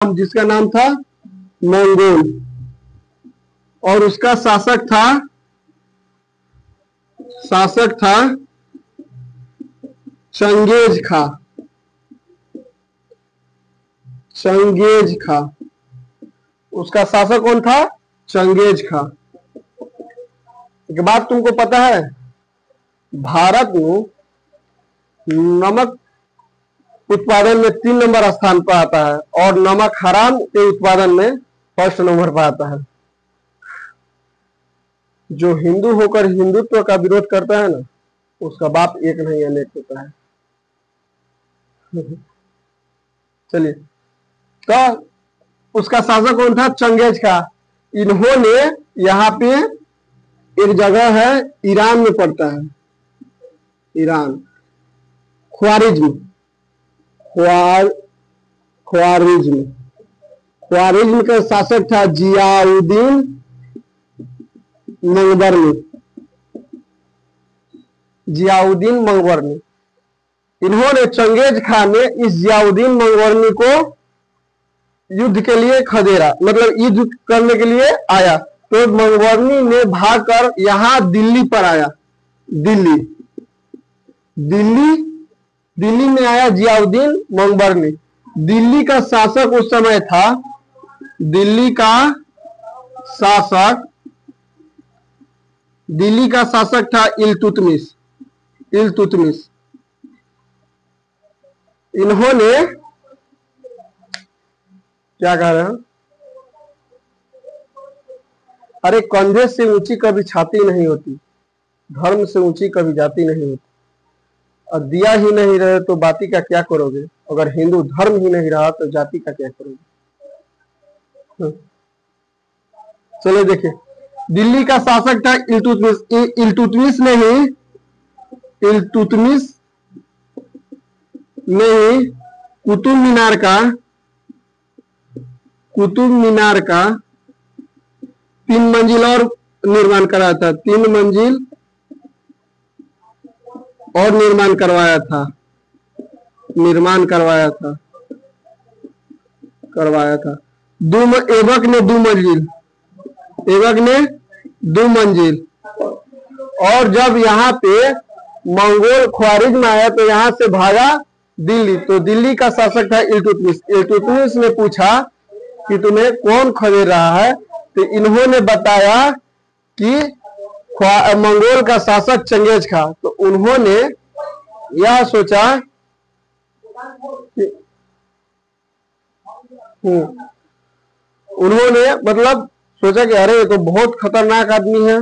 जिसका नाम था मंगोल, और उसका शासक था चंगेज खां। उसका शासक कौन था? चंगेज खां। एक बात तुमको पता है, भारत में नमक उत्पादन में 3 नंबर स्थान पर आता है और नमक हराम के उत्पादन में 1st नंबर पर आता है। जो हिंदू होकर हिंदुत्व का विरोध करता है ना, उसका बाप एक नहीं अनेक होता है। चलिए, तो उसका शासक कौन था? चंगेज खां। इन्होंने यहाँ पे एक जगह है, ईरान में पड़ता है, ईरान, ख्वारिज्म का शासक था जियाउद्दीन मंगवरनी। इन्होंने, चंगेज खां ने इस जियाउद्दीन मंगवरनी को युद्ध के लिए खदेड़ा, मतलब युद्ध करने के लिए आया। तो मंगवरनी ने भागकर यहां दिल्ली पर आया। दिल्ली में आया जियाउद्दीन मंगवरनी। दिल्ली का शासक उस समय था, दिल्ली का शासक था इल्तुतमिश। इन्होंने क्या कह रहे हैं, अरे कंधे से ऊंची कभी छाती नहीं होती, धर्म से ऊंची कभी जाति नहीं होती। और दिया ही नहीं रहे तो बाती का क्या करोगे? अगर हिंदू धर्म ही नहीं रहा तो जाति का क्या करोगे? चलिए देखिए, दिल्ली का शासक था इल्तुतमिश ने कुतुब मीनार का 3 मंजिल और निर्माण कराया था। 3 मंजिल और निर्माण करवाया था। ऐबक ने 2 मंजिल। और जब यहाँ पे मंगोल ख्वारिज्म आया तो यहाँ से भागा दिल्ली। तो दिल्ली का शासक था इल्तुतमिश ने पूछा कि तुम्हें कौन खदेड़ रहा है? तो इन्होंने बताया कि मंगोल का शासक चंगेज खां। तो उन्होंने यह सोचा कि अरे ये तो बहुत खतरनाक आदमी है।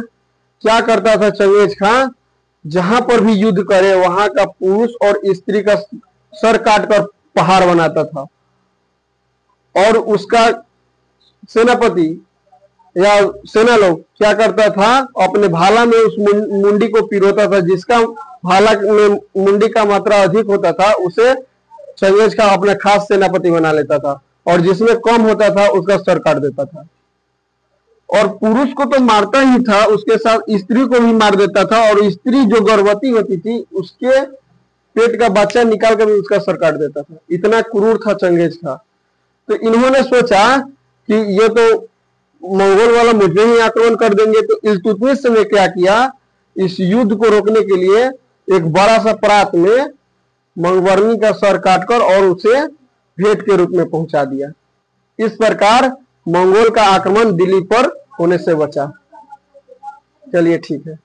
क्या करता था चंगेज खां? जहां पर भी युद्ध करे वहां का पुरुष और स्त्री का सर काटकर पहाड़ बनाता था, और उसका सेनापति या सेना लोग क्या करता था, अपने भाला में उस मुंडी को पिरोता था। जिसका भाला में मुंडी का मात्रा अधिक होता था उसे चंगेज खां अपना खास सेनापति बना लेता था, और जिसमें कम होता था उसका सर काट देता था। और पुरुष को तो मारता ही था, उसके साथ स्त्री को भी मार देता था, और स्त्री जो गर्भवती होती थी उसके पेट का बच्चा निकाल कर भी उसका सर काट देता था। इतना क्रूर था चंगेज खां। तो इन्होंने सोचा कि ये तो मंगोल वाला मुझे ही आक्रमण कर देंगे। तो इल्तुतमिश ने क्या किया, इस युद्ध को रोकने के लिए एक बड़ा सा परात में मंगवरनी का सर काटकर और उसे भेंट के रूप में पहुंचा दिया। इस प्रकार मंगोल का आक्रमण दिल्ली पर होने से बचा। चलिए ठीक है।